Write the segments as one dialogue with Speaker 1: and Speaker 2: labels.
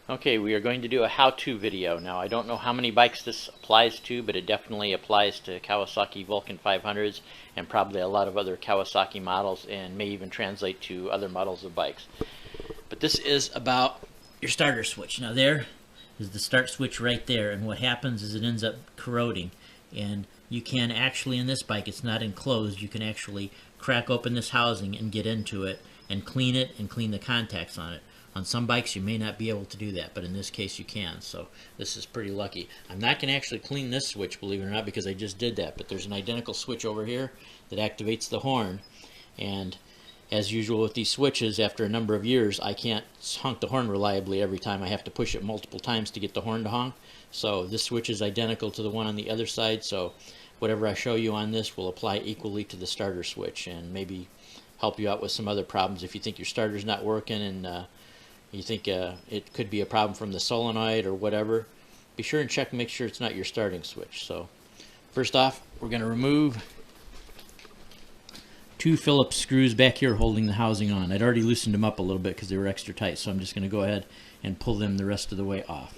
Speaker 1: Okay, we are going to do a how-to video. Now, I don't know how many bikes this applies to, but it definitely applies to Kawasaki Vulcan 500s and probably a lot of other Kawasaki models, and may even translate to other models of bikes. But this is about your starter switch. Now there is the start switch right there, and what happens is it ends up corroding. And you can actually, in this bike, it's not enclosed, you can actually crack open this housing and get into it and clean it and clean the contacts on it. On some bikes you may not be able to do that, but in this case you can, so this is pretty lucky. I'm not going to actually clean this switch, believe it or not, because I just did that, but there's an identical switch over here that activates the horn, and as usual with these switches, after a number of years I can't honk the horn reliably every time. I have to push it multiple times to get the horn to honk. So this switch is identical to the one on the other side, so whatever I show you on this will apply equally to the starter switch, and maybe help you out with some other problems if you think your starter's not working and you think it could be a problem from the solenoid or whatever. Be sure and check and make sure it's not your starting switch. So first off, we're going to remove 2 Phillips screws back here holding the housing on. I'd already loosened them up a little bit because they were extra tight, so I'm just going to go ahead and pull them the rest of the way off.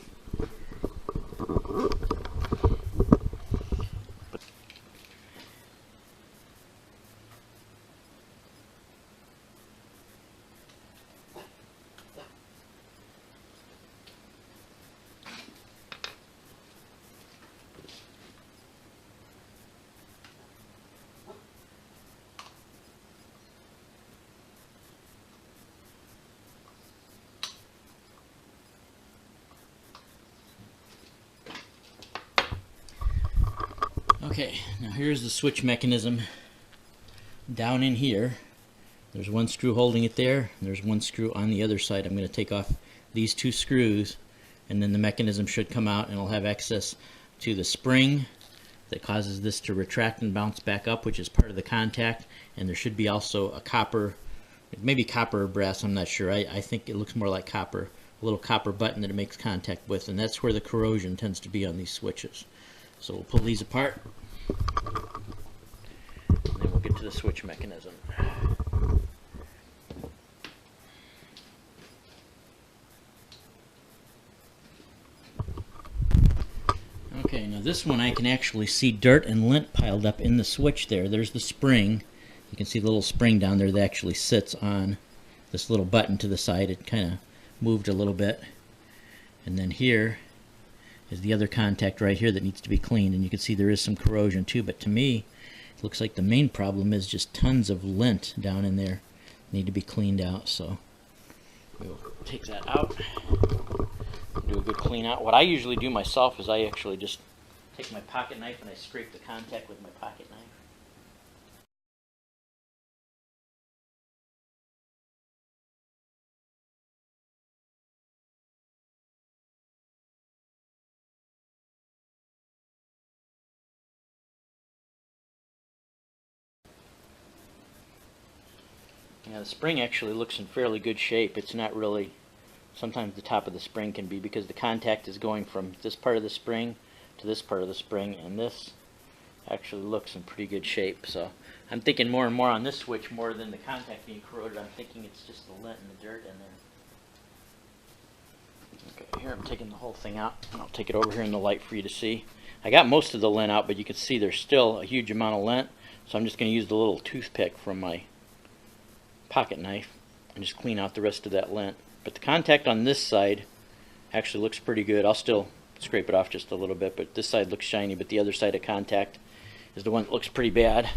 Speaker 1: Okay, now here's the switch mechanism down in here. There's one screw holding it there, and there's one screw on the other side. I'm going to take off these 2 screws, and then the mechanism should come out, and it'll have access to the spring that causes this to retract and bounce back up, which is part of the contact. And there should be also a copper, maybe copper or brass, I'm not sure. I think it looks more like copper, a little copper button that it makes contact with, and that's where the corrosion tends to be on these switches. So we'll pull these apart, and then we'll get to the switch mechanism. Okay, now this one I can actually see dirt and lint piled up in the switch there. There's the spring. You can see the little spring down there that actually sits on this little button to the side. It kind of moved a little bit. And then here is the other contact right here that needs to be cleaned, and you can see there is some corrosion too, but to me it looks like the main problem is just tons of lint down in there need to be cleaned out. So we'll take that out, do a good clean out. What I usually do myself is I actually just take my pocket knife and I scrape the contact with my pocket knife. Yeah, the spring actually looks in fairly good shape. It's not really, sometimes the top of the spring can be, because the contact is going from this part of the spring to this part of the spring, and this actually looks in pretty good shape. So I'm thinking more and more on this switch, more than the contact being corroded. I'm thinking it's just the lint and the dirt in there. Okay, here I'm taking the whole thing out, and I'll take it over here in the light for you to see. I got most of the lint out, but you can see there's still a huge amount of lint, so I'm just going to use the little toothpick from my pocket knife and just clean out the rest of that lint. But the contact on this side actually looks pretty good. I'll still scrape it off just a little bit, but this side looks shiny, but the other side of contact is the one that looks pretty bad.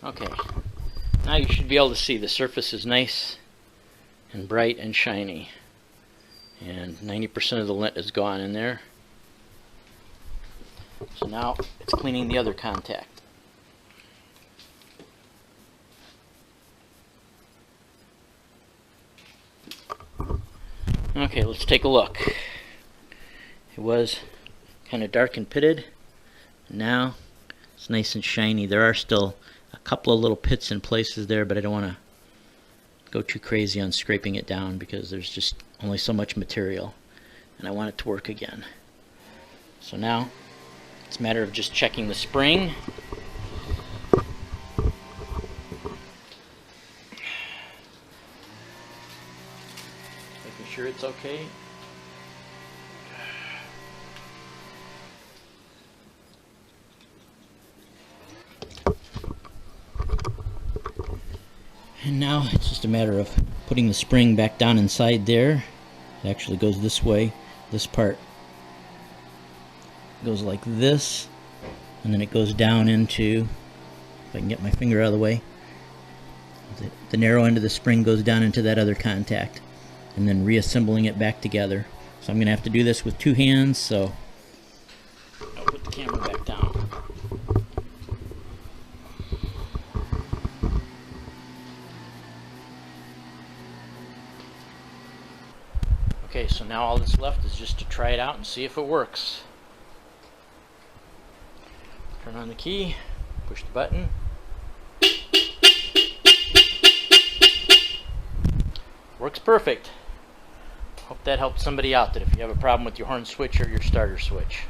Speaker 1: Okay, now you should be able to see the surface is nice and bright and shiny, and 90% of the lint is gone in there. So now it's cleaning the other contact. Okay, let's take a look. It was kind of dark and pitted. Now it's nice and shiny. There are still a couple of little pits in places there, but I don't want to go too crazy on scraping it down because there's just only so much material and I want it to work again. So now it's a matter of just checking the spring. Making sure it's okay. And now it's just a matter of putting the spring back down inside there. It actually goes this way. This part goes like this, and then it goes down into, if I can get my finger out of the way, the narrow end of the spring goes down into that other contact, and then reassembling it back together. So I'm going to have to do this with two hands, so I'll put the camera back down. Okay, so now all that's left is just to try it out and see if it works. Turn on the key, push the button. Works perfect. Hope that helped somebody out, that if you have a problem with your horn switch or your starter switch.